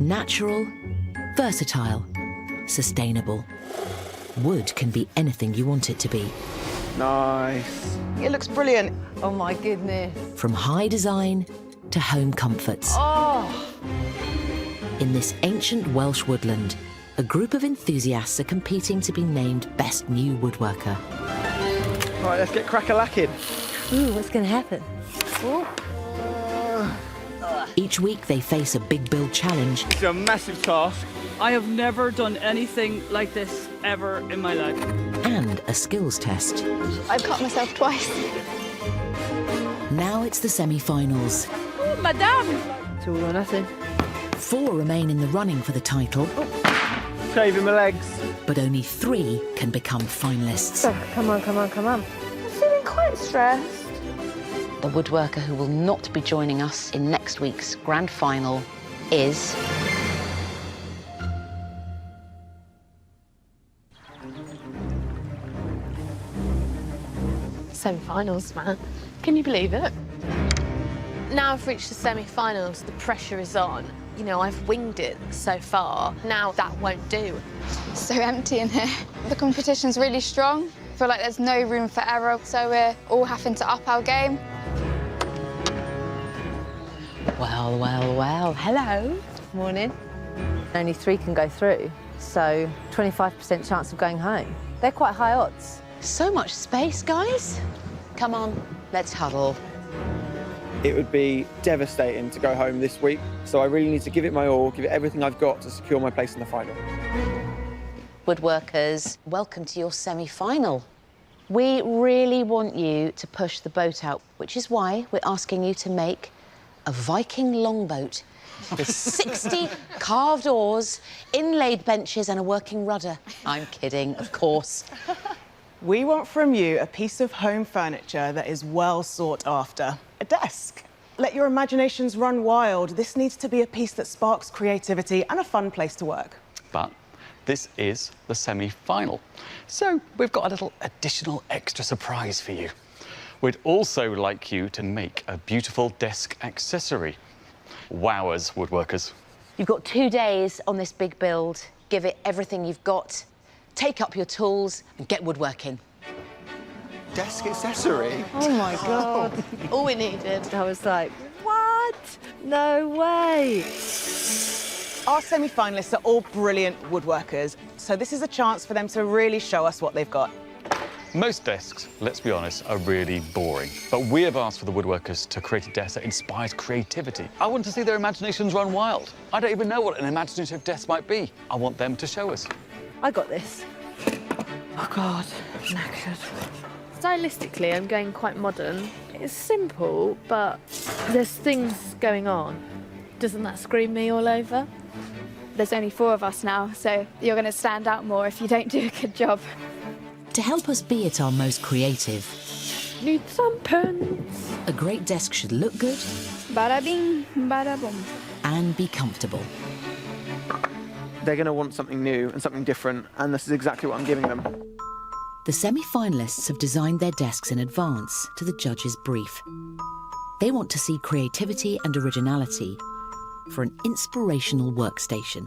Natural, versatile, sustainable. Wood can be anything you want it to be. Nice. It looks brilliant. Oh my goodness. From high design to home comforts. Oh! In this ancient Welsh woodland, a group of enthusiasts are competing to be named Best New Woodworker. Right, let's get crack-a-lacking. Ooh, what's going to happen? Ooh. Each week they face a big build challenge. It's a massive task. I have never done anything like this ever in my life. And a skills test. I've cut myself twice. Now it's the semi-finals. Oh, madame! It's all or nothing. 4 remain in the running for the title, Shaving my legs. but only 3 can become finalists. Oh, come on, come on, come on. I'm feeling quite stressed. The woodworker who will not be joining us in next week's grand final is... Semi-finals, man. Can you believe it? Now I've reached the semi-finals, the pressure is on. You know, I've winged it so far. Now that won't do. It's so empty in here. The competition's really strong. I feel like there's no room for error, so we're all having to up our game. Well, well, well, hello. Morning. Only 3 can go through, so 25% chance of going home. They're quite high odds. So much space, guys. Come on, let's huddle. It would be devastating to go home this week, so I really need to give it my all, give it everything I've got to secure my place in the final. Woodworkers, welcome to your semi-final. We really want you to push the boat out, which is why we're asking you to make a Viking longboat with 60 carved oars, inlaid benches and a working rudder. I'm kidding, of course. We want from you a piece of home furniture that is well sought after. A desk. Let your imaginations run wild. This needs to be a piece that sparks creativity and a fun place to work. But this is the semi-final. So we've got a little additional extra surprise for you. We'd also like you to make a beautiful desk accessory. Wowers, woodworkers. You've got 2 days on this big build. Give it everything you've got. Take up your tools and get woodworking. Desk accessory? Oh my God. All we needed. I was like, what? No way. Our semi-finalists are all brilliant woodworkers, so this is a chance for them to really show us what they've got. Most desks, let's be honest, are really boring. But we have asked for the woodworkers to create a desk that inspires creativity. I want to see their imaginations run wild. I don't even know what an imaginative desk might be. I want them to show us. I got this. Oh God, knackered. Stylistically, I'm going quite modern. It's simple, but there's things going on. Doesn't that scream me all over? There's only 4 of us now, so you're going to stand out more if you don't do a good job. To help us be at our most creative, Need some pens. a great desk should look good Bada bing, bada boom. and be comfortable. They're going to want something new and something different, and this is exactly what I'm giving them. The semi-finalists have designed their desks in advance to the judges' brief. They want to see creativity and originality for an inspirational workstation,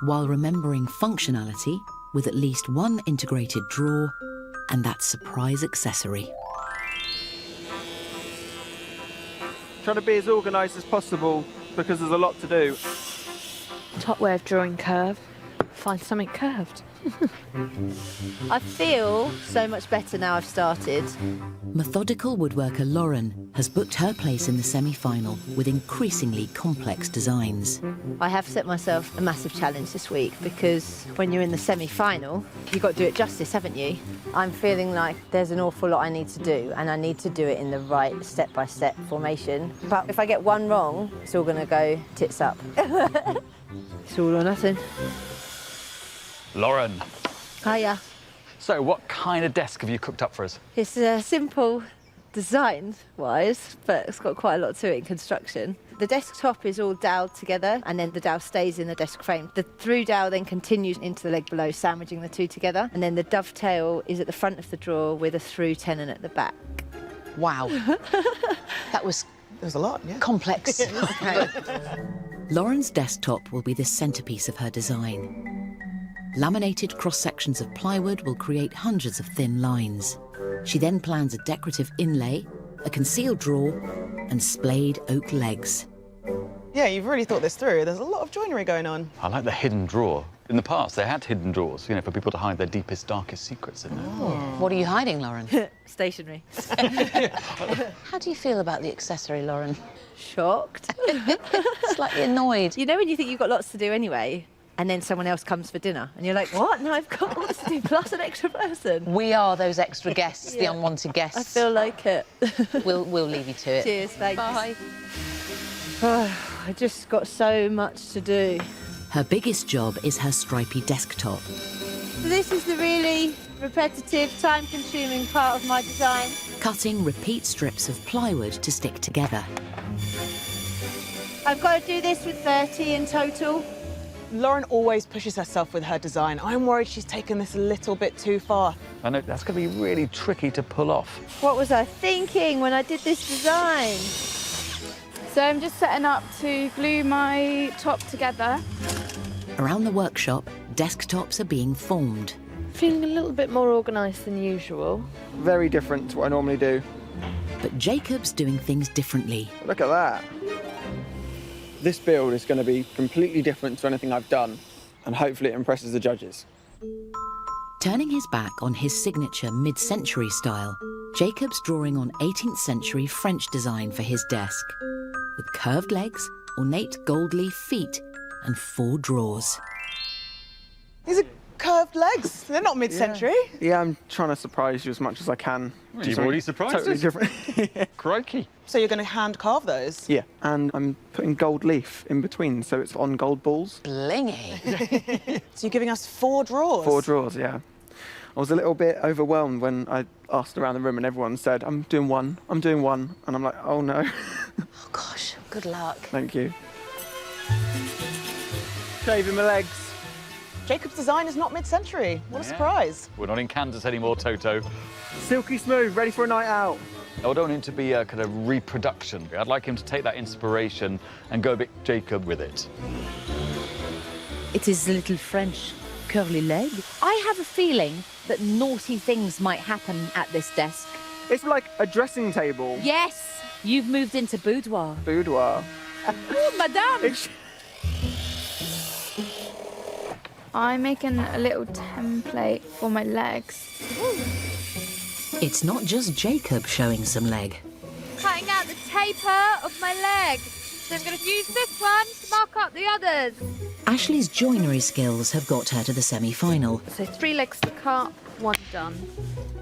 while remembering functionality with at least 1 integrated drawer and that surprise accessory. Trying to be as organised as possible because there's a lot to do. Top way of drawing curve. Find something curved. I feel so much better now I've started. Methodical woodworker Lauren has booked her place in the semi-final with increasingly complex designs. I have set myself a massive challenge this week because when you're in the semi-final, you've got to do it justice, haven't you? I'm feeling like there's an awful lot I need to do, and I need to do it in the right step-by-step formation. But if I get one wrong, it's all going to go tits up. It's all or nothing. Lauren, Hiya. so what kind of desk have you cooked up for us? It's simple design-wise, but it's got quite a lot to it in construction. The desktop is all doweled together, and then the dowel stays in the desk frame. The through dowel then continues into the leg below, sandwiching the 2 together, and then the dovetail is at the front of the drawer with a through tenon at the back. Wow. That was There's a lot, yeah. complex. Okay. Lauren's desktop will be the centerpiece of her design. Laminated cross-sections of plywood will create hundreds of thin lines. She then plans a decorative inlay, a concealed drawer, and splayed oak legs. Yeah, you've really thought this through. There's a lot of joinery going on. I like the hidden drawer. In the past, they had hidden drawers, for people to hide their deepest, darkest secrets in there. What are you hiding, Lauren? Stationery. How do you feel about the accessory, Lauren? Shocked. Slightly annoyed. You know when you think you've got lots to do anyway, and then someone else comes for dinner, and you're like, what? No, I've got lots to do, plus an extra person. We are those extra guests, the Yeah. unwanted guests. I feel like it. We'll leave you to it. Cheers, thanks. Bye. I just got so much to do. Her biggest job is her stripy desktop. This is the really repetitive, time-consuming part of my design. Cutting repeat strips of plywood to stick together. I've got to do this with 30 in total. Lauren always pushes herself with her design. I'm worried she's taken this a little bit too far. I know that's going to be really tricky to pull off. What was I thinking when I did this design? So I'm just setting up to glue my top together. Around the workshop, desktops are being formed. Feeling a little bit more organised than usual. Very different to what I normally do. But Jacob's doing things differently. Look at that. This build is going to be completely different to anything I've done, and hopefully it impresses the judges. Turning his back on his signature mid-century style, Jacob's drawing on 18th century French design for his desk, with curved legs, ornate gold leaf feet, and 4 drawers. These are curved legs. They're not mid-century. Yeah, I'm trying to surprise you as much as I can. Well, you've already surprised totally us. different. Crikey. So you're going to hand carve those? Yeah, and I'm putting gold leaf in between, so it's on gold balls. Blingy. So you're giving us 4 drawers? 4 drawers, yeah. I was a little bit overwhelmed when I asked around the room and everyone said, I'm doing one, and I'm like, oh no. Oh, gosh, good luck. Thank you. Shaving my legs. Jacob's design is not mid-century. What a surprise. We're not in Kansas anymore, Toto. Silky smooth, ready for a night out. I don't want him to be a kind of reproduction. I'd like him to take that inspiration and go a bit Jacob with it. It is a little French curly leg. I have a feeling that naughty things might happen at this desk. It's like a dressing table. Yes, you've moved into boudoir. Boudoir. Oh, madame! I'm making a little template for my legs. It's not just Jacob showing some leg. Cutting out the taper of my leg. So I'm going to use this one to mark up the others. Ashley's joinery skills have got her to the semi-final. So 3 legs to cut, 1 done.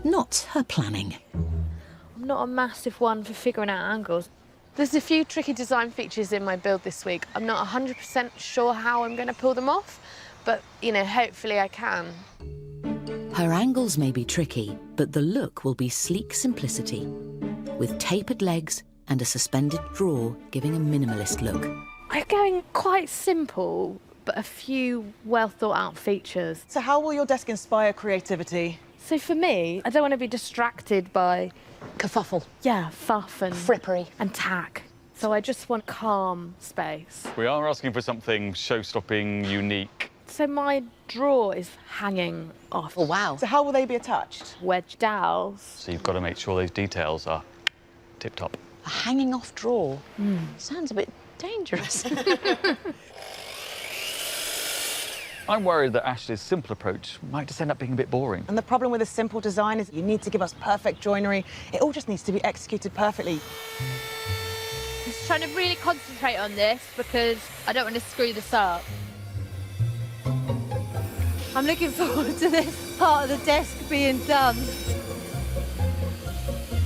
Not her planning. I'm not a massive one for figuring out angles. There's a few tricky design features in my build this week. I'm not 100% sure how I'm going to pull them off, but, hopefully I can. Her angles may be tricky, but the look will be sleek simplicity, with tapered legs and a suspended drawer giving a minimalist look. I'm going quite simple, but a few well-thought-out features. So how will your desk inspire creativity? So for me, I don't want to be distracted by... Kerfuffle. Yeah, fuff and... Frippery. And tack. So I just want calm space. We are asking for something show-stopping, unique. So my drawer is hanging off. Oh, wow. So how will they be attached? Wedge dowels. So you've got to make sure those details are tip-top. A hanging off drawer. Sounds a bit dangerous. I'm worried that Ashley's simple approach might just end up being a bit boring. And the problem with a simple design is you need to give us perfect joinery. It all just needs to be executed perfectly. Just trying to really concentrate on this because I don't want to screw this up. I'm looking forward to this part of the desk being done.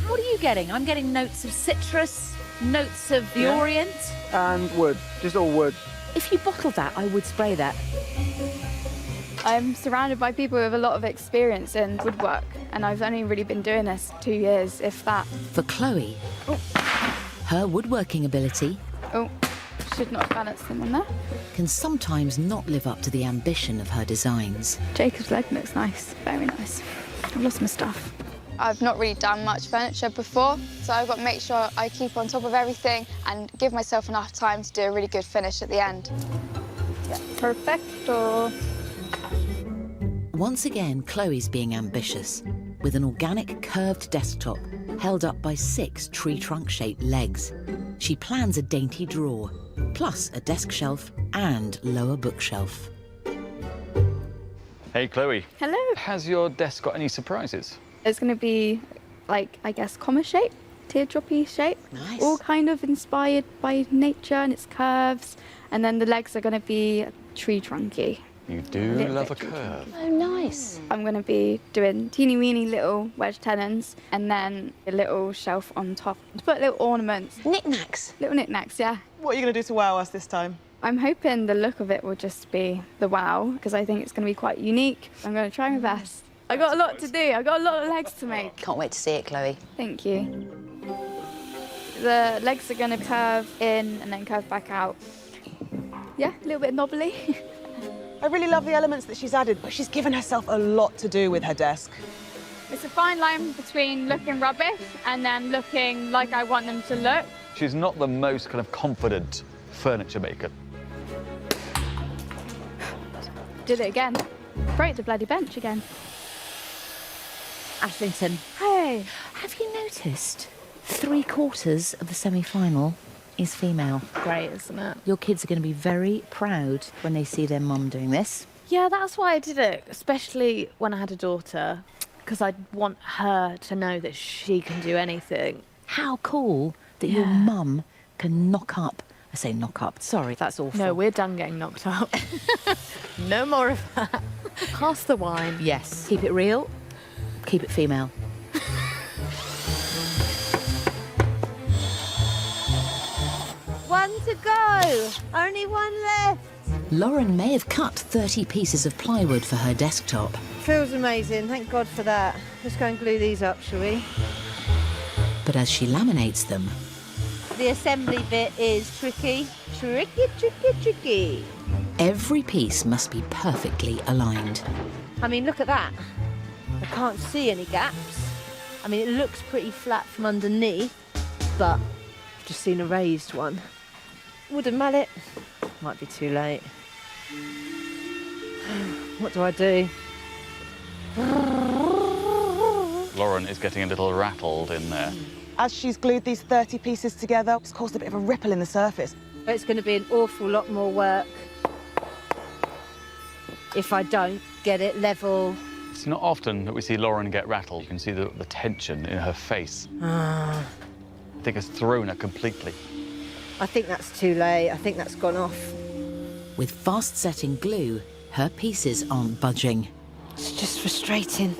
What are you getting? I'm getting notes of citrus, notes of the Orient. And wood, just all wood. If you bottled that, I would spray that. I'm surrounded by people with a lot of experience in woodwork, and I've only really been doing this 2 years, if that. For Chloe, her woodworking ability Oh, should not have balanced them on there. can sometimes not live up to the ambition of her designs. Jacob's leg looks nice, very nice. I've lost my stuff. I've not really done much furniture before, so I've got to make sure I keep on top of everything and give myself enough time to do a really good finish at the end. Yeah, perfecto. Once again, Chloe's being ambitious, with an organic curved desktop held up by 6 tree trunk-shaped legs. She plans a dainty drawer, plus a desk shelf and lower bookshelf. Hey, Chloe. Hello. Has your desk got any surprises? It's going to be, like, I guess, comma shape, teardroppy shape. Nice. All kind of inspired by nature and its curves. And then the legs are going to be tree trunky. You do Little love a bit curve. Oh, nice. I'm going to be doing teeny weeny little wedge tenons and then a little shelf on top to put little ornaments. Knickknacks. Little knickknacks, yeah. What are you going to do to wow us this time? I'm hoping the look of it will just be the wow, because I think it's going to be quite unique. I'm going to try my best. I got a lot to do. I got a lot of legs to make. Can't wait to see it, Chloe. Thank you. The legs are going to curve in and then curve back out. Yeah, a little bit knobbly. I really love the elements that she's added, but she's given herself a lot to do with her desk. It's a fine line between looking rubbish and then looking like I want them to look. She's not the most kind of confident furniture maker. Did it again. Broke the bloody bench again. Ashlington, Hey. have you noticed 3/4 of the semi-final is female? Great, isn't it? Your kids are going to be very proud when they see their mum doing this. Yeah, that's why I did it, especially when I had a daughter, because I want her to know that she can do anything. How cool that your mum can knock up. I say knock up. Sorry, that's awful. No, we're done getting knocked up. No more of that. Pass the wine. Yes. Keep it real. Keep it female. One to go. Only one left. Lauren may have cut 30 pieces of plywood for her desktop. Feels amazing. Thank God for that. Let's go and glue these up, shall we? But as she laminates them, The assembly bit is tricky. Tricky. every piece must be perfectly aligned. I mean, look at that. I can't see any gaps. I mean, it looks pretty flat from underneath, but I've just seen a raised one. Wooden mallet. Might be too late. What do I do? Lauren is getting a little rattled in there. As she's glued these 30 pieces together, it's caused a bit of a ripple in the surface. It's going to be an awful lot more work if I don't get it level. It's not often that we see Lauren get rattled. You can see the tension in her face. I think it's thrown her completely. I think that's too late. I think that's gone off. With fast-setting glue, her pieces aren't budging. It's just frustrating.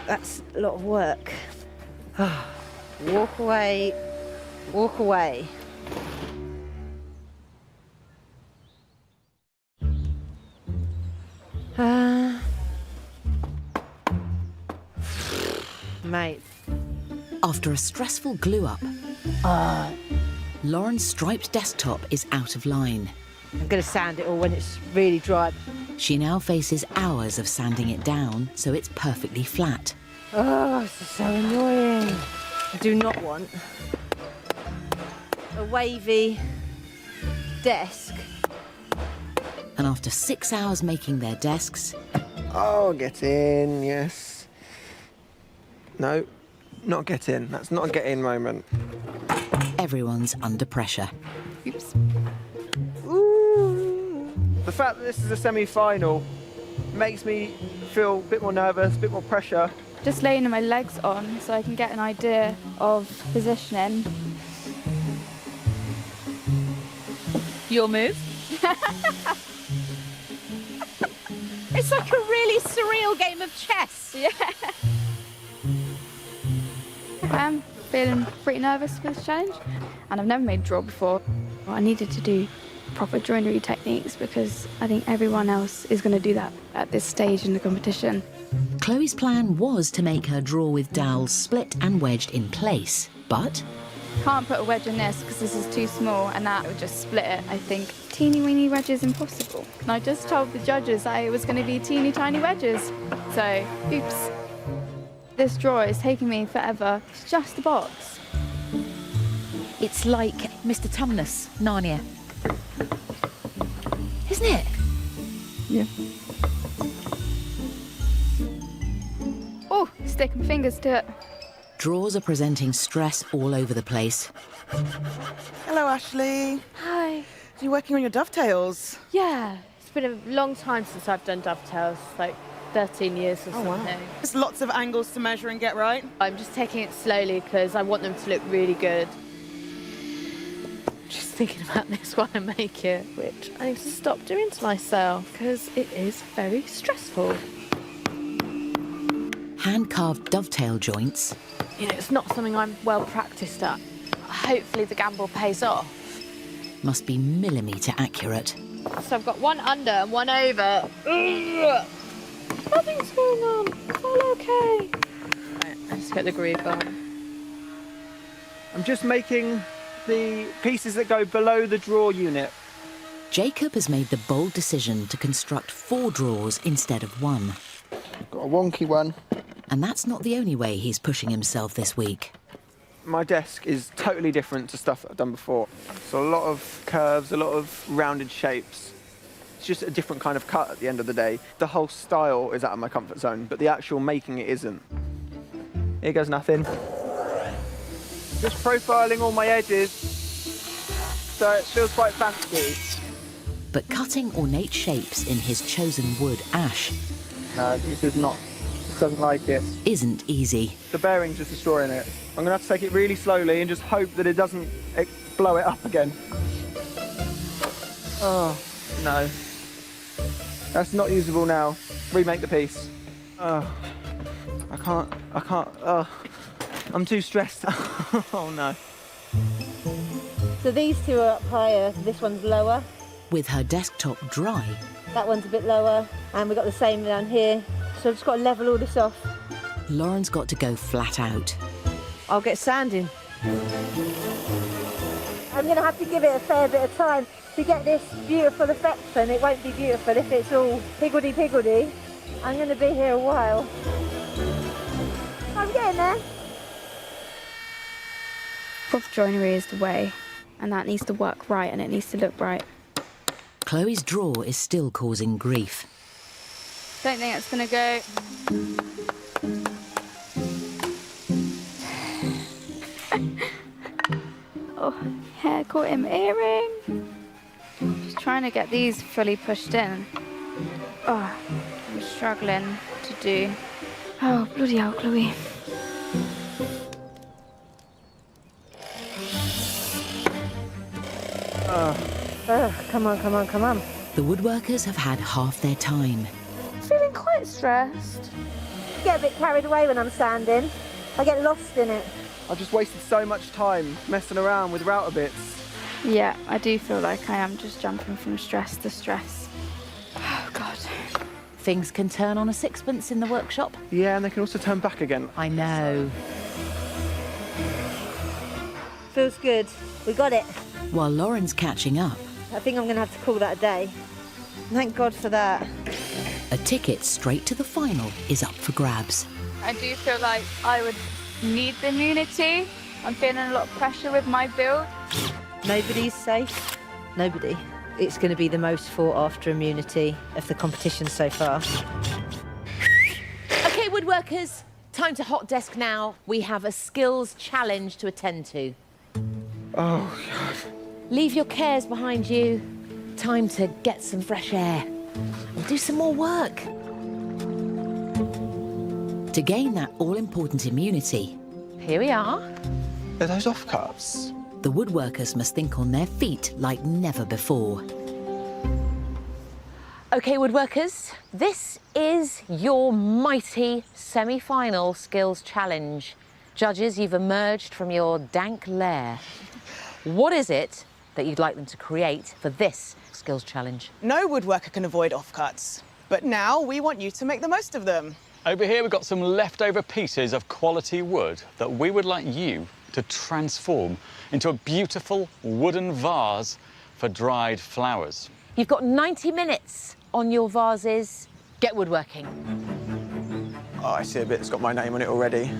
That's a lot of work. Walk away. Walk away. Mate. After a stressful glue-up, Lauren's striped desktop is out of line. I'm going to sand it all when it's really dry. She now faces hours of sanding it down so it's perfectly flat. Oh, this is so annoying. I do not want a wavy desk. And after 6 hours making their desks, Oh, get in, yes. No, not get in. That's not a get in moment. everyone's under pressure. Oops. Ooh. The fact that this is a semi-final makes me feel a bit more nervous, a bit more pressure. Just laying my legs on so I can get an idea of positioning. Your move. It's like a really surreal game of chess. Yeah. I'm feeling pretty nervous for this challenge, and I've never made a drawer before. I needed to do proper joinery techniques because I think everyone else is going to do that at this stage in the competition. Chloe's plan was to make her drawer with dowels split and wedged in place, but Can't put a wedge in this because this is too small, and that would just split it, I think. Teeny weeny wedges impossible. And I just told the judges that it was going to be teeny tiny wedges. So, oops. This drawer is taking me forever. It's just a box. It's like Mr. Tumnus, Narnia. Isn't it? Yeah. Oh, sticking fingers to it. Drawers are presenting stress all over the place. Hello, Ashley. Hi. Are you working on your dovetails? Yeah, it's been a long time since I've done dovetails, like 13 years or something. There's lots of angles to measure and get right. I'm just taking it slowly because I want them to look really good. Just thinking about this while I make it, which I need to stop doing to myself because it is very stressful. Hand-carved dovetail joints. You know, it's not something I'm well practiced at. Hopefully the gamble pays off. Must be millimetre accurate. So I've got one under and one over. Ugh. Nothing's going on. It's all okay. Right, let's get the groove on. I'm just making the pieces that go below the drawer unit. Jacob has made the bold decision to construct 4 drawers instead of 1. Got a wonky one. And that's not the only way he's pushing himself this week. My desk is totally different to stuff I've done before. So a lot of curves, a lot of rounded shapes. It's just a different kind of cut at the end of the day. The whole style is out of my comfort zone, but the actual making it isn't. Here goes nothing. Just profiling all my edges, so it feels quite fancy. But cutting ornate shapes in his chosen wood, ash, No, this is not. This doesn't like it. isn't easy. The bearing's just destroying it. I'm gonna have to take it really slowly and just hope that it doesn't blow it up again. Oh, no. That's not usable now. Remake the piece. I can't, I'm too stressed. Oh no. So these two are up higher, this one's lower. With her desktop dry, That one's a bit lower, and we've got the same down here. So I've just got to level all this off. Lauren's got to go flat out. I'll get sanding. I'm going to have to give it a fair bit of time to get this beautiful effect, and it won't be beautiful if it's all higgledy-piggledy. I'm going to be here a while. I'm getting there. Proper joinery is the way, and that needs to work right and it needs to look right. Chloe's drawer is still causing grief. Don't think it's gonna go. Oh, hair caught in my earring. Just trying to get these fully pushed in. Oh, I'm struggling to do. Oh, bloody hell, Chloe. Come on, come on, come on. The woodworkers have had half their time. Feeling quite stressed. Get a bit carried away when I'm sanding. I get lost in it. I've just wasted so much time messing around with router bits. Yeah, I do feel like I am just jumping from stress to stress. Oh, God. Things can turn on a sixpence in the workshop. Yeah, and they can also turn back again. I know. Feels good. We got it. While Lauren's catching up, I think I'm going to have to call that a day. Thank God for that. a ticket straight to the final is up for grabs. I do feel like I would need the immunity. I'm feeling a lot of pressure with my build. Nobody's safe. Nobody. It's going to be the most sought after immunity of the competition so far. OK, woodworkers, time to hot desk now. We have a skills challenge to attend to. Oh, God. Leave your cares behind you. Time to get some fresh air and do some more work. To gain that all-important immunity, here we are. Are those offcuts? The woodworkers must think on their feet like never before. OK, woodworkers, this is your mighty semi-final skills challenge. Judges, you've emerged from your dank lair. What is it that you'd like them to create for this skills challenge? No woodworker can avoid offcuts, but now we want you to make the most of them. Over here, we've got some leftover pieces of quality wood that we would like you to transform into a beautiful wooden vase for dried flowers. You've got 90 minutes on your vases. Get woodworking. Oh, I see a bit that's got my name on it already.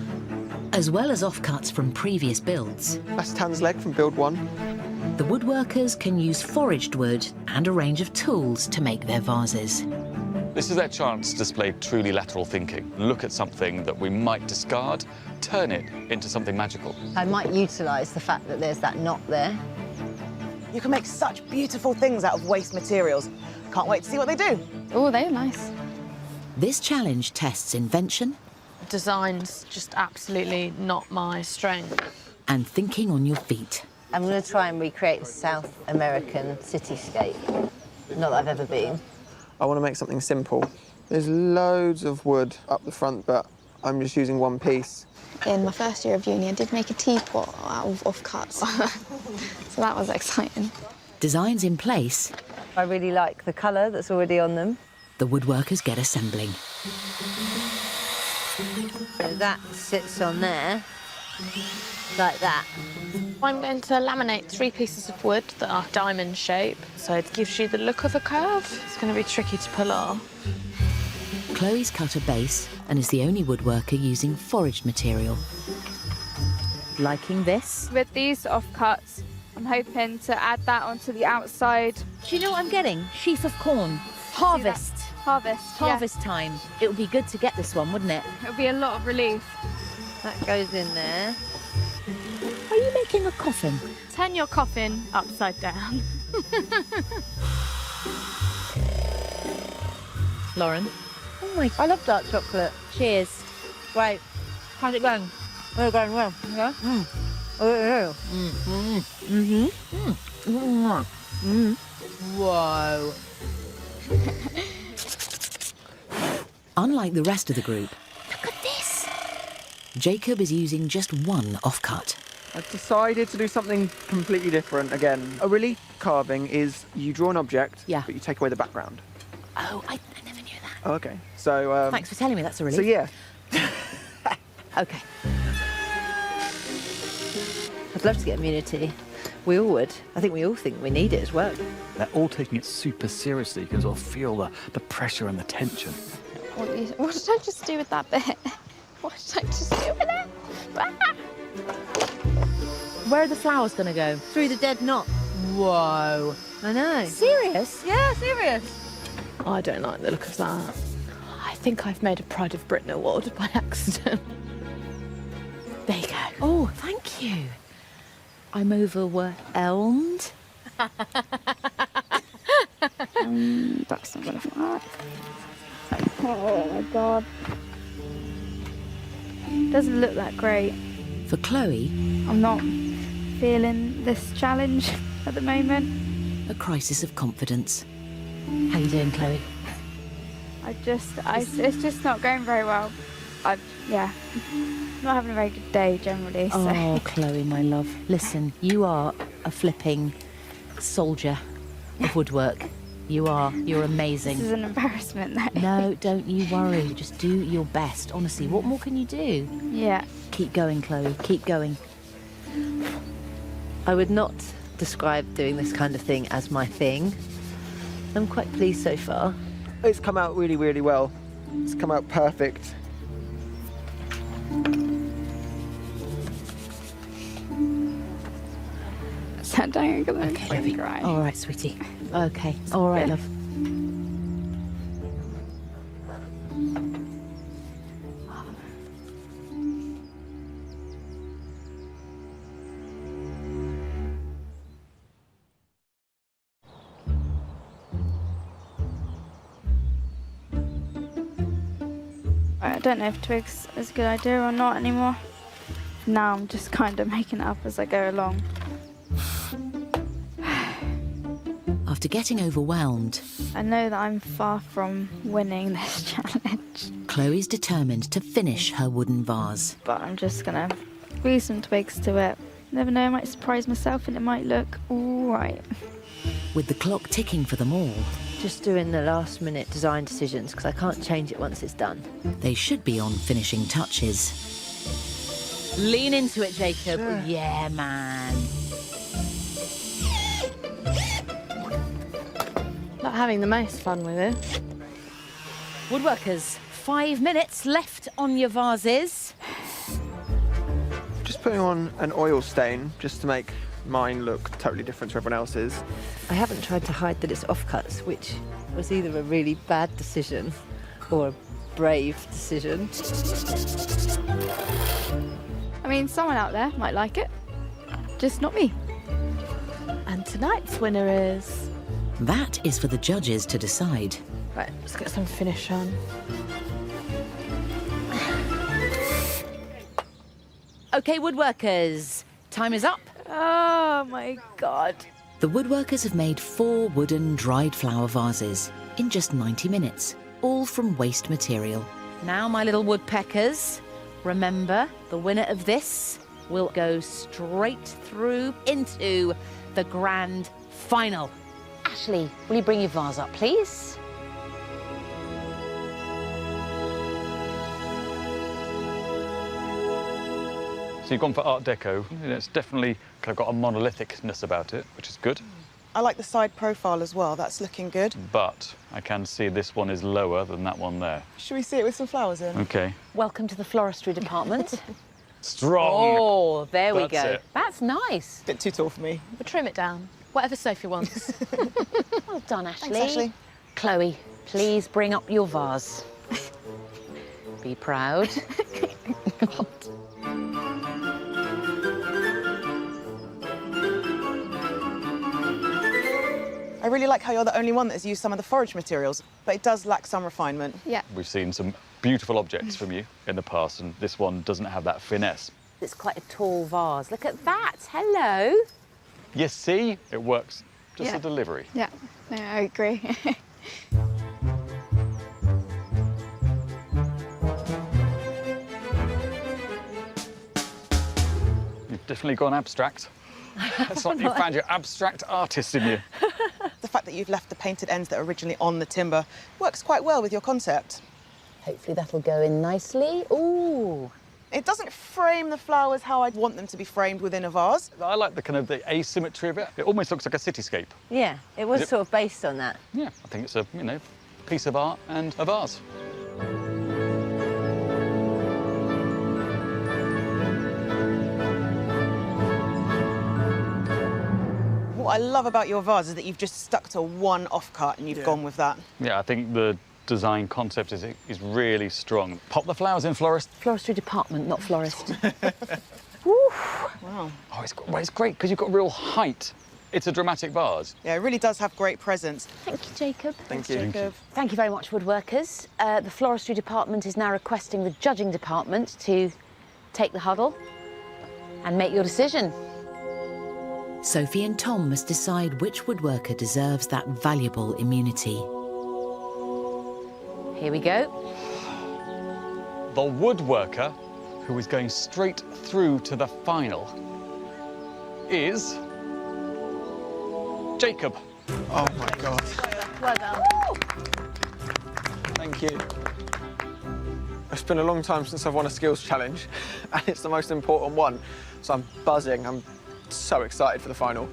As well as offcuts from previous builds, That's Tan's leg from build 1. the woodworkers can use foraged wood and a range of tools to make their vases. This is their chance to display truly lateral thinking. Look at something that we might discard, turn it into something magical. I might utilise the fact that there's that knot there. You can make such beautiful things out of waste materials. Can't wait to see what they do. Oh, they're nice. This challenge tests invention Design's just absolutely not my strength. and thinking on your feet. I'm going to try and recreate a South American cityscape. Not that I've ever been. I want to make something simple. There's loads of wood up the front, but I'm just using one piece. In my first year of uni, I did make a teapot out of offcuts. So that was exciting. Designs in place, I really like the colour that's already on them. the woodworkers get assembling. So that sits on there, like that. I'm going to laminate 3 pieces of wood that are diamond shape, so it gives you the look of a curve. It's going to be tricky to pull off. Chloe's cut a base and is the only woodworker using foraged material. Liking this? With these offcuts, I'm hoping to add that onto the outside. Do you know what I'm getting? Sheaf of corn. Harvest. Harvest. Harvest time. It would be good to get this one, wouldn't it? Yeah. It'll be a lot of relief. That goes in there. Are you making a coffin? Turn your coffin upside down. Lauren? Oh my, I love dark chocolate. Cheers. Great. How's it going? Oh, going well. Yeah? Oh, Whoa. Unlike the rest of the group, Look at this. Jacob is using just one offcut. I've decided to do something completely different again. A relief carving is you draw an object, Yeah. but you take away the background. Oh, I never knew that. Oh, okay. So, Thanks for telling me. That's a relief. so yeah. Okay. I'd love to get immunity. We all would. I think we all think we need it as well. They're all taking it super seriously. You can sort of feel the pressure and the tension. What did I just do with that bit? What did I just do with it? Where are the flowers going to go? Through the dead knot. Whoa. I know. Serious? Yeah, serious. I don't like the look of that. I think I've made a Pride of Britain award by accident. There you go. Oh, thank you. I'm overwhelmed. That's not gonna fly. Oh my god. Doesn't look that great. For Chloe, I'm not feeling this challenge at the moment. a crisis of confidence. How you doing, Chloe? It's just not going very well. Yeah, not having a very good day generally. So. Oh, Chloe, my love. Listen, you are a flipping soldier of woodwork. You are. You're amazing. This is an embarrassment, though. No, don't you worry. Just do your best. Honestly, what more can you do? Yeah. Keep going, Chloe. Keep going. I would not describe doing this kind of thing as my thing. I'm quite pleased so far. It's come out really, really well. It's come out perfect. Sat down and gonna Okay, lovey. cry. All right, sweetie. Okay. All right, love. I don't know if Twigs is a good idea or not anymore. Now I'm just kind of making it up as I go along. After getting overwhelmed, I know that I'm far from winning this challenge, Chloe's determined to finish her wooden vase. but I'm just gonna glue some twigs to it. Never know, I might surprise myself and it might look all right. With the clock ticking for them all, Just doing the last minute design decisions because I can't change it once it's done. they should be on finishing touches. Lean into it, Jacob. Yeah, man. Not having the most fun with it. Woodworkers, 5 minutes left on your vases. Just putting on an oil stain just to make mine look totally different to everyone else's. I haven't tried to hide that it's offcuts, which was either a really bad decision or a brave decision. I mean, someone out there might like it, just not me. And tonight's winner is... That is for the judges to decide. Right, let's get some finish on. OK, woodworkers, time is up. Oh, my God. The woodworkers have made 4 wooden dried flower vases in just 90 minutes, all from waste material. Now, my little woodpeckers, remember, the winner of this will go straight through into the grand final. Ashley, will you bring your vase up, please? So you've gone for Art Deco. It's definitely kind of got a monolithicness about it, which is good. I like the side profile as well. That's looking good. But I can see this one is lower than that one there. Should we see it with some flowers in? OK. Welcome to the floristry department. Strong. Oh, there we That's go. it. That's nice. Bit too tall for me. We'll trim it down. Whatever Sophie wants. Well done, Ashley. Thanks, Ashley. Chloe, please bring up your vase. Be proud. I really like how you're the only one that has used some of the forage materials, but it does lack some refinement. Yeah. We've seen some beautiful objects from you in the past, and this one doesn't have that finesse. It's quite a tall vase. Look at that. Hello. You see, it works. Just Yeah. a delivery. Yeah, no, I agree. You've definitely gone abstract. It's like you found your abstract artist in you. The fact that you've left the painted ends that are originally on the timber works quite well with your concept. Hopefully that'll go in nicely. Ooh. It doesn't frame the flowers how I'd want them to be framed within a vase. I like the kind of the asymmetry of it. It almost looks like a cityscape. Yeah, it was Is it- sort of based on that. Yeah, I think it's a, piece of art and a vase. What I love about your vase is that you've just stuck to one offcut and you've gone with that. Yeah, I think the design concept is really strong. Pop the flowers in, florist. Floristry department, not florist. Wow. Oh, it's great because you've got real height. It's a dramatic vase. Yeah, it really does have great presence. Thank you, Jacob. Thank you. Jacob. Thank you very much, woodworkers. The floristry department is now requesting the judging department to take the huddle and make your decision. Sophie and Tom must decide which woodworker deserves that valuable immunity. Here we go. The woodworker who is going straight through to the final is Jacob. Oh my God. Well done. Thank you. It's been a long time since I've won a skills challenge, and it's the most important one. So I'm buzzing. I'm so excited for the final.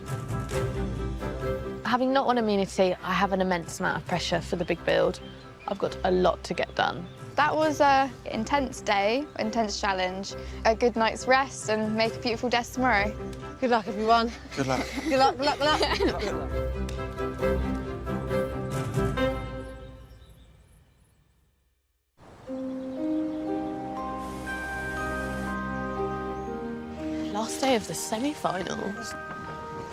Having not won immunity, I have an immense amount of pressure for the big build. I've got a lot to get done. That was an intense day, intense challenge, a good night's rest and make a beautiful desk tomorrow. Good luck, everyone. Good luck. Good luck, good luck, good luck. Last day of the semi-finals.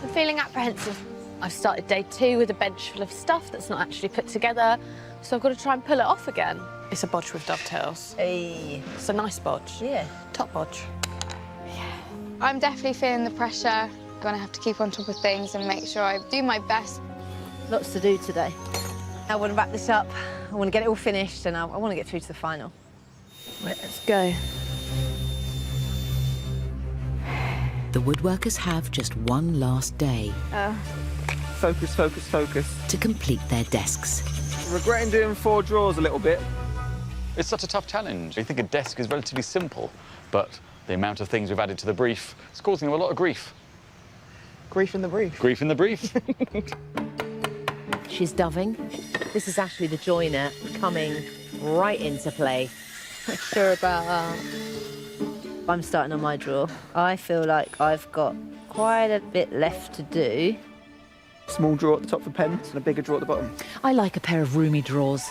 I'm feeling apprehensive. I've started day 2 with a bench full of stuff that's not actually put together, so I've got to try and pull it off again. It's a bodge with dovetails. Hey. It's a nice bodge. Yeah. Top bodge. I'm definitely feeling the pressure. I'm gonna have to keep on top of things and make sure I do my best. Lots to do today. I want to wrap this up. I want to get it all finished, and I want to get through to the final. Right, let's go. The woodworkers have just one last day Focus, focus, focus. to complete their desks. Regretting doing 4 drawers a little bit. It's such a tough challenge. You think a desk is relatively simple, but the amount of things we've added to the brief is causing them a lot of grief. Grief in the brief. Grief in the brief. She's doving. This is Ashley the joiner coming right into play. Not sure about that. I'm starting on my drawer. I feel like I've got quite a bit left to do. Small drawer at the top for pens and a bigger drawer at the bottom. I like a pair of roomy drawers.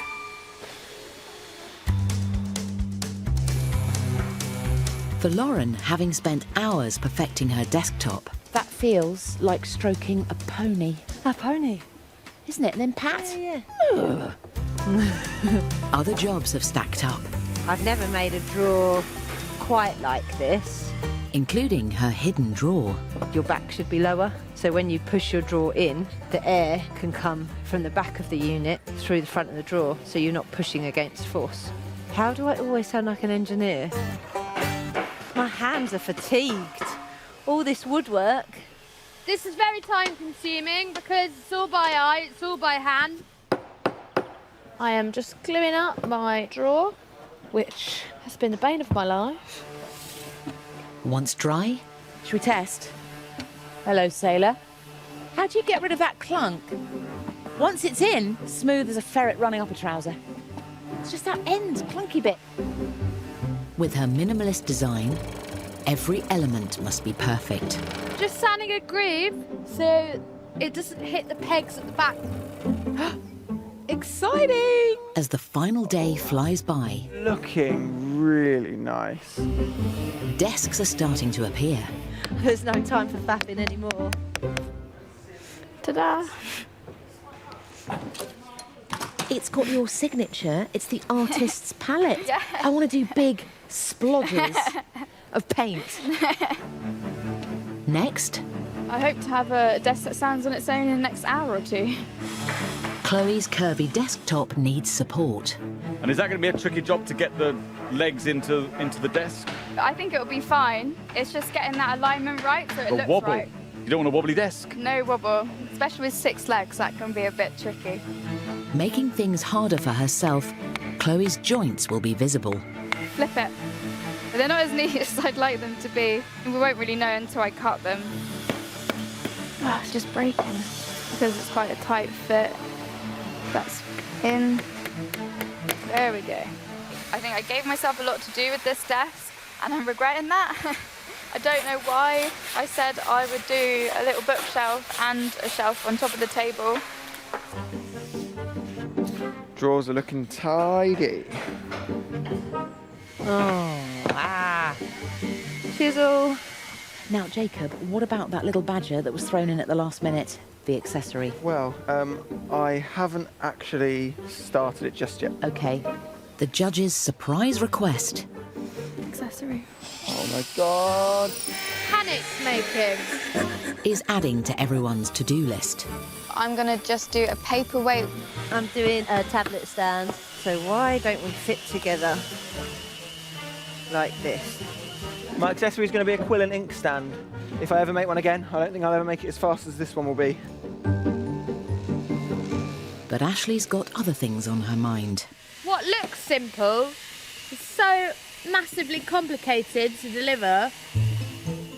For Lauren, having spent hours perfecting her desktop, That feels like stroking a pony. A pony. Isn't it? And then Pat? Yeah. other jobs have stacked up, I've never made a drawer quite like this. including her hidden drawer. Your back should be lower, so when you push your drawer in, the air can come from the back of the unit through the front of the drawer, so you're not pushing against force. How do I always sound like an engineer? My hands are fatigued. All this woodwork. This is very time consuming because it's all by eye, it's all by hand. I am just gluing up my drawer, which has been the bane of my life. Once dry, Should we test? Hello, sailor. How do you get rid of that clunk? Once it's in, smooth as a ferret running up a trouser. It's just that end, clunky bit. with her minimalist design, every element must be perfect. Just sanding a groove so it doesn't hit the pegs at the back. Exciting! As the final day flies by, Looking really nice. desks are starting to appear. There's no time for fapping anymore. Ta-da! It's got your signature. It's the artist's palette. Yeah. I want to do big splodges of paint. Next, I hope to have a desk that stands on its own in the next hour or two. Chloe's curvy desktop needs support. And is that going to be a tricky job to get the legs into the desk? I think it'll be fine. It's just getting that alignment right so it A looks wobble? right. You don't want a wobbly desk? No wobble, especially with 6 legs, that can be a bit tricky. Making things harder for herself, Chloe's joints will be visible. Flip it. But they're not as neat as I'd like them to be. We won't really know until I cut them. Oh, it's just breaking because it's quite a tight fit. That's in. There we go. I think I gave myself a lot to do with this desk and I'm regretting that. I don't know why I said I would do a little bookshelf and a shelf on top of the table. Drawers are looking tidy. Chisel. Now, Jacob, what about that little badger that was thrown in at the last minute? The accessory. Well, I haven't actually started it just yet. Okay. The judge's surprise request Accessory. Oh my god. Panic making. is adding to everyone's to-do list. I'm going to just do a paperweight. I'm doing a tablet stand, so why don't we fit together like this? My accessory is going to be a quill and ink stand. If I ever make one again, I don't think I'll ever make it as fast as this one will be. But Ashley's got other things on her mind. What looks simple is so massively complicated to deliver.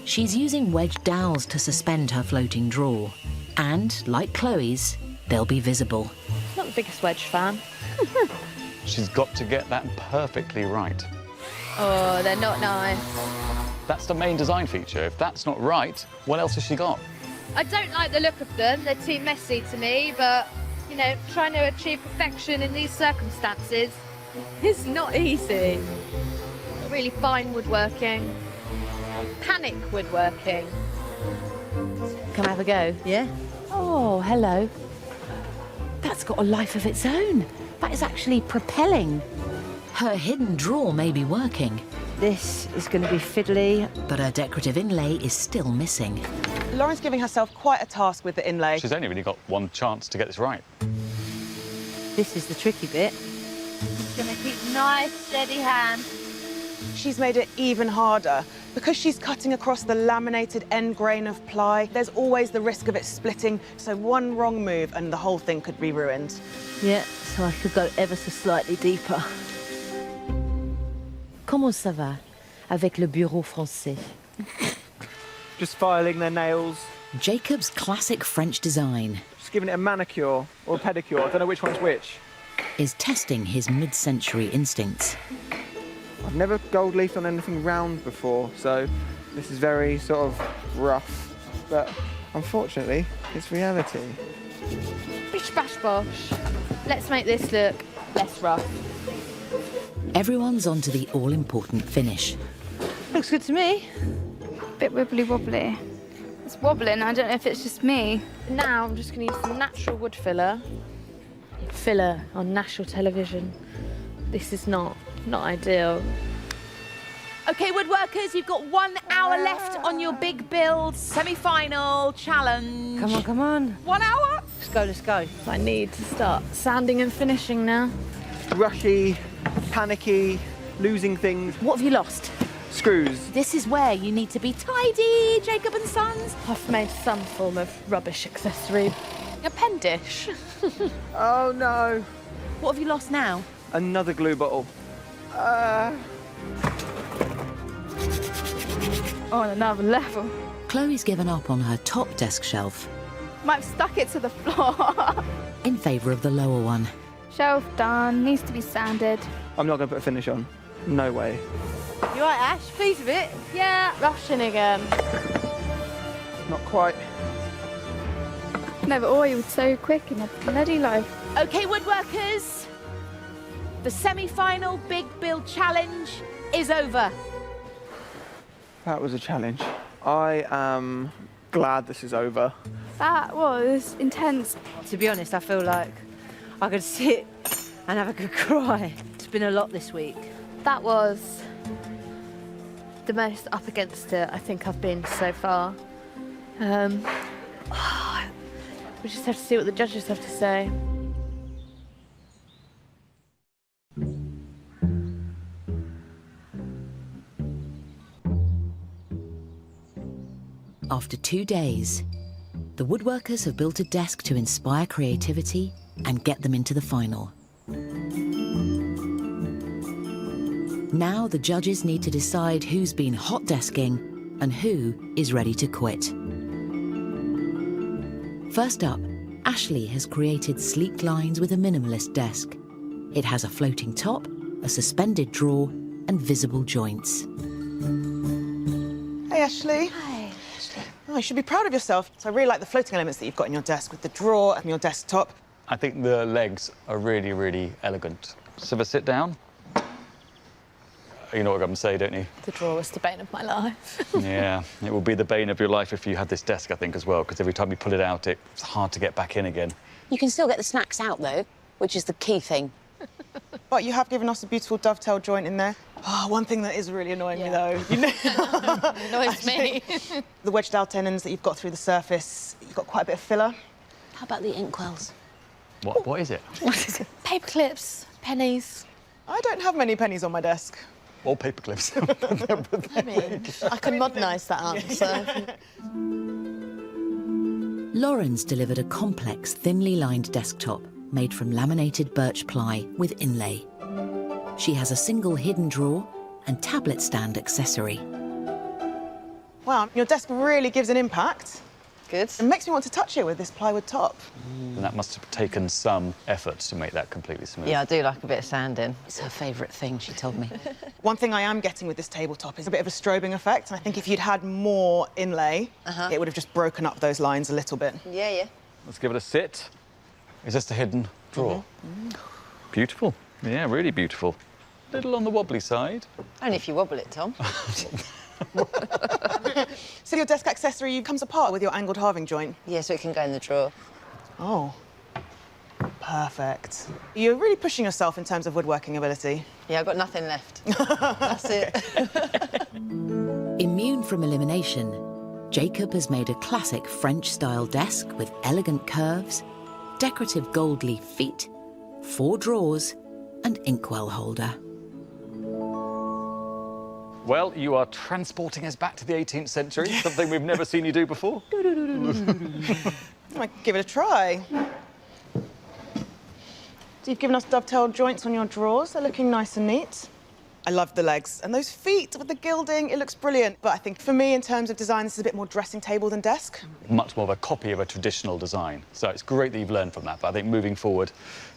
She's using wedge dowels to suspend her floating drawer. And, like Chloe's, they'll be visible. Not the biggest wedge fan. She's got to get that perfectly right. Oh, they're not nice. That's the main design feature. If that's not right, what else has she got? I don't like the look of them. They're too messy to me, but, you know, trying to achieve perfection in these circumstances is not easy. Really fine woodworking. Panic woodworking. Can I have a go? Yeah? Oh, hello. That's got a life of its own. That is actually propelling. Her hidden drawer may be working, This is going to be fiddly. but her decorative inlay is still missing. Lauren's giving herself quite a task with the inlay. She's only really got one chance to get this right. This is the tricky bit. Gonna keep nice, steady hand. She's made it even harder. Because she's cutting across the laminated end grain of ply, there's always the risk of it splitting, so one wrong move and the whole thing could be ruined. Yeah, so I could go ever so slightly deeper. Comment ça va avec le bureau français? Just filing their nails, Jacob's classic French design. just giving it a manicure or a pedicure. I don't know which one's which. is testing his mid-century instincts. I've never gold leafed on anything round before, so this is very sort of rough, but unfortunately, it's reality. Bish bash bosh. Let's make this look less rough. Everyone's on to the all-important finish. Looks good to me. Bit wibbly wobbly. It's wobbling. I don't know if it's just me. Now I'm just going to use some natural wood filler. Filler on national television. This is not ideal. OK, woodworkers, you've got 1 hour left on your big build semi-final challenge. Come on, come on. 1 hour? Let's go. I need to start sanding and finishing now. Rushy, panicky, losing things. What have you lost? Screws. This is where you need to be tidy, Jacob and Sons. I've made some form of rubbish accessory. A pen dish. Oh no. What have you lost now? Another glue bottle. On another level. Chloe's given up on her top desk shelf Might have stuck it to the floor. in favour of the lower one. Shelf done. Needs to be sanded. I'm not going to put a finish on. No way. You all right, Ash? Pleased with it? Yeah, rushing again. Not quite. Never oiled so quick in a bloody life. OK, woodworkers, the semi-final big build challenge is over. That was a challenge. I am glad this is over. That was intense. To be honest, I feel like I could sit and have a good cry. It's been a lot this week. That was the most up against it I think I've been so far. We just have to see what the judges have to say. After 2 days, the woodworkers have built a desk to inspire creativity and get them into the final. Now the judges need to decide who's been hot desking and who is ready to quit. First up, Ashley has created sleek lines with a minimalist desk. It has a floating top, a suspended drawer, and visible joints. Hey, Ashley. Hi, Ashley. Oh, you should be proud of yourself. So I really like the floating elements that you've got in your desk with the drawer and your desktop. I think the legs are really, really elegant. Let's have a sit down. You know what I'm going to say, don't you? The drawer was the bane of my life. Yeah, it will be the bane of your life if you had this desk, I think, as well, because every time you pull it out, it's hard to get back in again. You can still get the snacks out, though, which is the key thing. But you have given us a beautiful dovetail joint in there. Oh, one thing that is really annoying me, though, you know... It annoys me. The wedged out tenons that you've got through the surface, you've got quite a bit of filler. How about the inkwells? What is it? Paper clips, pennies. I don't have many pennies on my desk. All paper clips. I mean, I can modernise that answer. Lauren's delivered a complex, thinly lined desktop made from laminated birch ply with inlay. She has a single hidden drawer and tablet stand accessory. Wow, your desk really gives an impact. Good. It makes me want to touch it with this plywood top. And that must have taken some effort to make that completely smooth. Yeah, I do like a bit of sanding. It's her favourite thing, she told me. One thing I am getting with this tabletop is a bit of a strobing effect, and I think if you'd had more inlay, it would have just broken up those lines a little bit. Yeah, yeah. Let's give it a sit. Is this the hidden drawer? Beautiful. Yeah, really beautiful. A little on the wobbly side. Only if you wobble it, Tom. So your desk accessory comes apart with your angled halving joint? Yeah, so it can go in the drawer. Oh. Perfect. You're really pushing yourself in terms of woodworking ability. Yeah, I've got nothing left. That's it. Immune from elimination, Jacob has made a classic French-style desk with elegant curves, decorative gold leaf feet, 4 drawers, and inkwell holder. Well, you are transporting us back to the 18th century, something we've never seen you do before. I might give it a try. So you've given us dovetail joints on your drawers. They're looking nice and neat. I love the legs. And those feet with the gilding, it looks brilliant. But I think for me, in terms of design, this is a bit more dressing table than desk. Much more of a copy of a traditional design. So it's great that you've learned from that. But I think moving forward,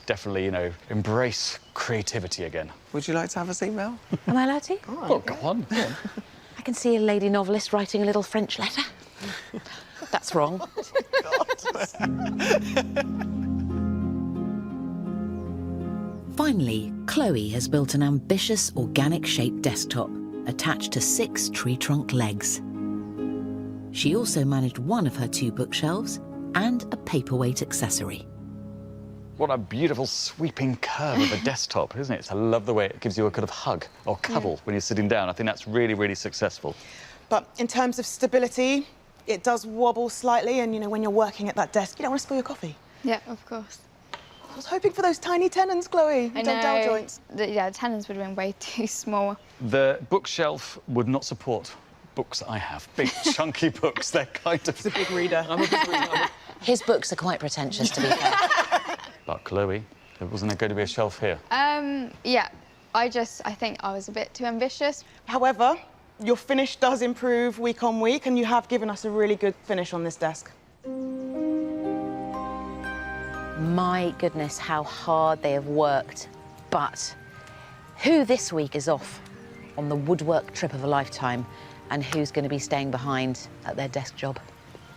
definitely, you know, embrace creativity again. Would you like to have a seat, Mel? Am I allowed to? Oh, go on. Go on. I can see a lady novelist writing a little French letter. That's wrong. Finally, Chloe has built an ambitious organic-shaped desktop attached to 6 tree trunk legs. She also managed one of her 2 bookshelves and a paperweight accessory. What a beautiful sweeping curve of a desktop, isn't it? I love the way it gives you a kind of hug or cuddle when you're sitting down. I think that's really, really successful. But in terms of stability, it does wobble slightly. And, you know, when you're working at that desk, you don't want to spill your coffee. Yeah, of course. I was hoping for those tiny tenons, Chloe. I Don't know. dowel joints. Yeah, the tenons would have been way too small. The bookshelf would not support books I have. Big, chunky books. They're kind of... He's a big reader. I'm a big reader. His books are quite pretentious, to be fair. But, Chloe, wasn't there going to be a shelf here? Yeah. I think I was a bit too ambitious. However, your finish does improve week on week, and you have given us a really good finish on this desk. My goodness, how hard they have worked. But who this week is off on the woodwork trip of a lifetime, and who's going to be staying behind at their desk job?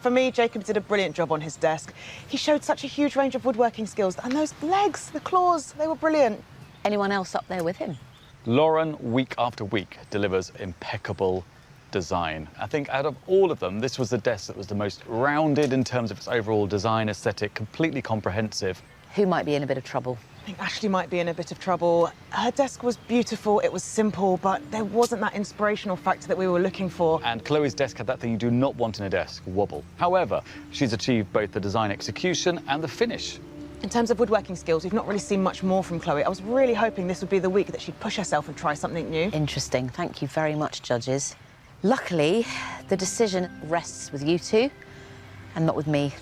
For me, Jacob did a brilliant job on his desk. He showed such a huge range of woodworking skills, and those legs, the claws, they were brilliant. Anyone else up there with him? Lauren, week after week, delivers impeccable design. I think out of all of them, this was the desk that was the most rounded in terms of its overall design aesthetic, completely comprehensive. Who might be in a bit of trouble? I think Ashley might be in a bit of trouble. Her desk was beautiful, it was simple, but there wasn't that inspirational factor that we were looking for. And Chloe's desk had that thing you do not want in a desk, wobble. However, she's achieved both the design execution and the finish. In terms of woodworking skills, we've not really seen much more from Chloe. I was really hoping this would be the week that she'd push herself and try something new. Interesting. Thank you very much, judges. Luckily, the decision rests with you two and not with me.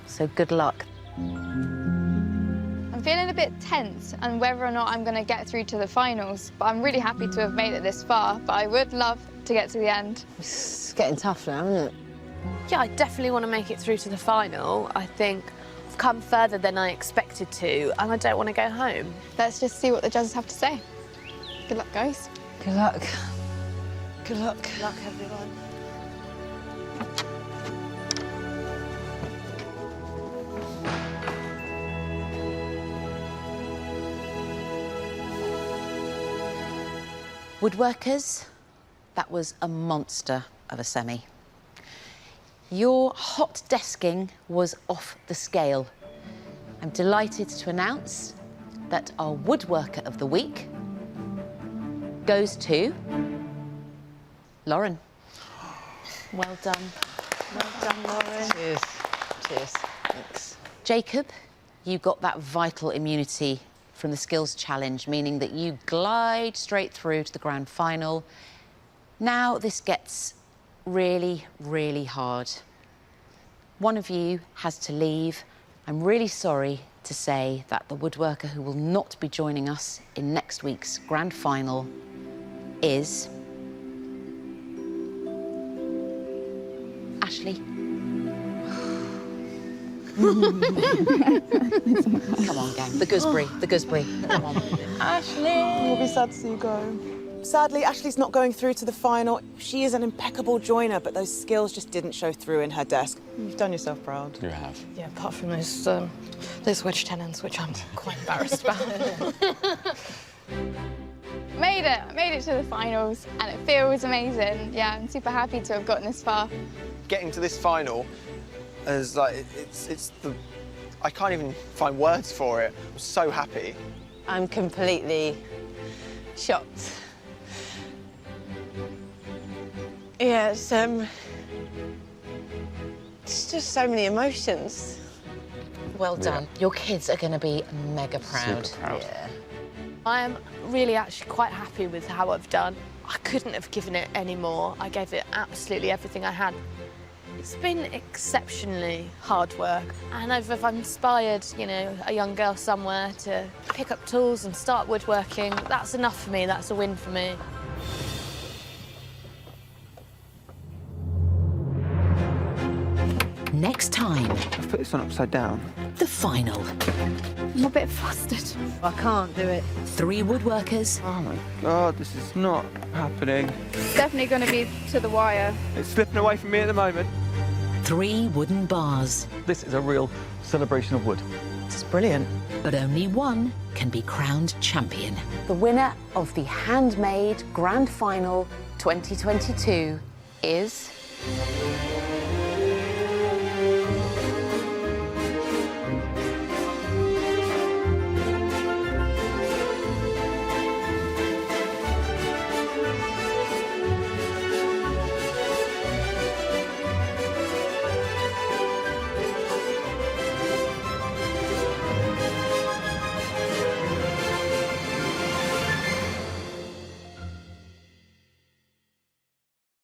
So good luck. I'm feeling a bit tense on whether or not I'm going to get through to the finals, but I'm really happy to have made it this far, but I would love to get to the end. It's getting tough now, isn't it? Yeah, I definitely want to make it through to the final. I think I've come further than I expected to, and I don't want to go home. Let's just see what the judges have to say. Good luck, guys. Good luck. Good luck. Good luck, everyone. Woodworkers, that was a monster of a semi. Your hot desking was off the scale. I'm delighted to announce that our woodworker of the week goes to Lauren. Well done. Well done, Lauren. Cheers. Cheers. Thanks. Jacob, you got that vital immunity from the skills challenge, meaning that you glide straight through to the grand final. Now this gets really, really hard. One of you has to leave. I'm really sorry to say that the woodworker who will not be joining us in next week's grand final is Ashley. Come on, gang. The gooseberry. The gooseberry. Come on. Ashley! We'll be sad to see you go. Sadly, Ashley's not going through to the final. She is an impeccable joiner, but those skills just didn't show through in her desk. You've done yourself proud. You have. Yeah, apart from those wedge tenons, which I'm quite embarrassed about. Made it! I made it to the finals, and it feels amazing. Yeah, I'm super happy to have gotten this far. Getting to this final is like, it's the... I can't even find words for it. I'm so happy. I'm completely shocked. Yeah, it's just so many emotions. Well done. Your kids are going to be mega proud. Super proud. Yeah. I am really actually quite happy with how I've done. I couldn't have given it any more. I gave it absolutely everything I had. It's been exceptionally hard work, and if I've inspired, you know, a young girl somewhere to pick up tools and start woodworking, that's enough for me, that's a win for me. Next time, I've put this one upside down. the final. I'm a bit flustered. I can't do it. 3 woodworkers, Oh my God, this is not happening. It's definitely going to be to the wire. It's slipping away from me at the moment. 3 wooden bars. This is a real celebration of wood. It's brilliant. But only one can be crowned champion. The winner of the Handmade Grand Final 2022 is...